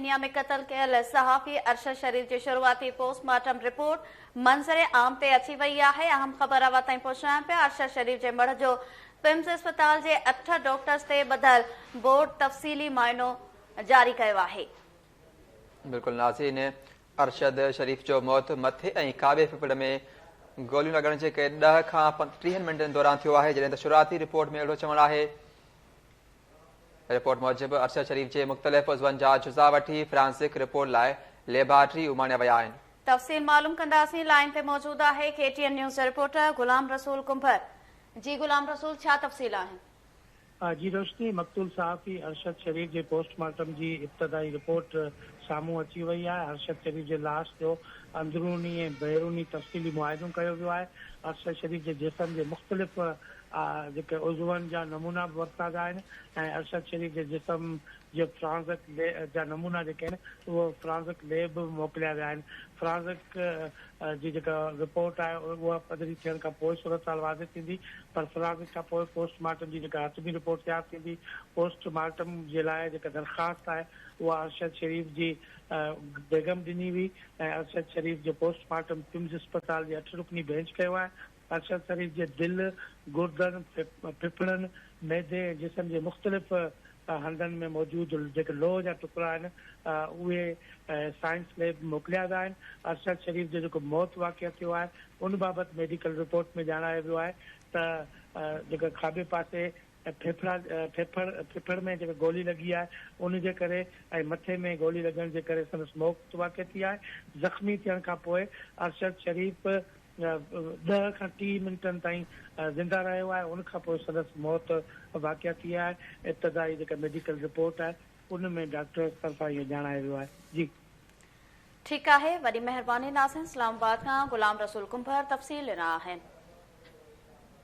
Kenya में क़त्ल कयल सहाफ़ी अरशद शरीफ जी शुरूआती पोस्टमार्टम रिपोर्ट मंज़र आम ते अची वई आहे। अहम ख़बर आवा ताईं पहुचायां पिया। अरशद शरीफ जे मढ़ जो पिम्स अस्पताल जे 8 डॉक्टर्स ते ॿधल बोर्ड तफ़सीली मुआइनो जारी कयो आहे। बिल्कुल नाज़रीन, अरशद शरीफ जो मौत मथे ऐं काबे फिफड़ में गोलियूं लॻण जे करे 10 खां 30 मिंटनि दौरान थियो आहे, जॾहिं त शुरूआती रिपोर्ट में अहिड़ो चवणु आहे। रिपोर्ट मूजिबि अरशद शरीफ जे मुख़्तलिफ़ उज़वनि जा जुज़ा वठी फ्रांसिक रिपोर्ट लाइ लेबॉरेटरी उमाणिया विया आहिनि। तफ़सील मालूम कंदासीं। लाइन ते मौजूद आहे KTN news reporter Ghulam Rasool कुंभर। जी गुलाम रसूल, छा तफ़सील आहिनि? जी रोशनी, मक़तूल सहाफ़ी अरशद शरीफ जे पोस्टमार्टम जी इब्तिदाई रिपोर्ट साम्हूं अची वई आहे। अरशद शरीफ जे लाश जो अंदरूनी ऐं बैरूनी तफ़सीली मुआइनो कयो वियो आहे। अरशद शरीफ जे जिस्म जे मुख़्तलिफ़ जेके उज़वनि जा नमूना बि वरिता विया आहिनि ऐं अरशद शरीफ जे जिस्म जे फ्रांसिक जा नमूना जेके आहिनि उहो फ्रांसिक लैब मोकिलिया विया आहिनि। फ्रांसिक जी जेका रिपोर्ट आहे उहा पधरी थियण खां पोइ सूरत हाल वाज़िह थींदी, पर फ्रांसिक खां पोइ पोस्टमार्टम जी जेका हथमी रिपोर्ट तयारु थींदी। पोस्टमार्टम जे लाइ जेका दरख़्वास्त आहे उहा अरशद शरीफ जी बेगम ॾिनी हुई ऐं अरशद शरीफ जो पोस्टमार्टम पिम्स अस्पताल जे 8 रुकनी बेंच कयो आहे। अरशद शरीफ जे दिलि, गुर्दनि, फिफड़नि, मैदे ऐं जिस्म जे मुख़्तलिफ़ हंधनि में मौजूदु जेके लोह जा टुकड़ा आहिनि उहे साइंस लैब मोकिलिया विया आहिनि। अरशद शरीफ जो जेको मौत वाक़िया थियो आहे उन बाबति मेडिकल रिपोर्ट में ॼाणायो वियो आहे त जेका खाॿे पासे फिफड़ में जेका गोली लॻी आहे उनजे करे ऐं मथे में गोली लॻण जे करे संदसि मौत वाक़िया थी आहे। ज़ख़्मी थियण खां पोइ अरशद शरीफ 10 खां 30 मिंटनि ताईं ज़िंदा रहियो आहे। उनखां पोइ संदसि मौत वाक़िया थी आहे। इब्तिदाई जेका मेडिकल रिपोर्ट आहे उन में डॉक्टर तरफ़ां इहो ॼाणायो वियो आहे। जी ठीकु आहे, वॾी महिरबानी नाज़रीन। इस्लामाबाद खां गुलाम रसूल कुंभर तफ़सील ॾिना आहिनि।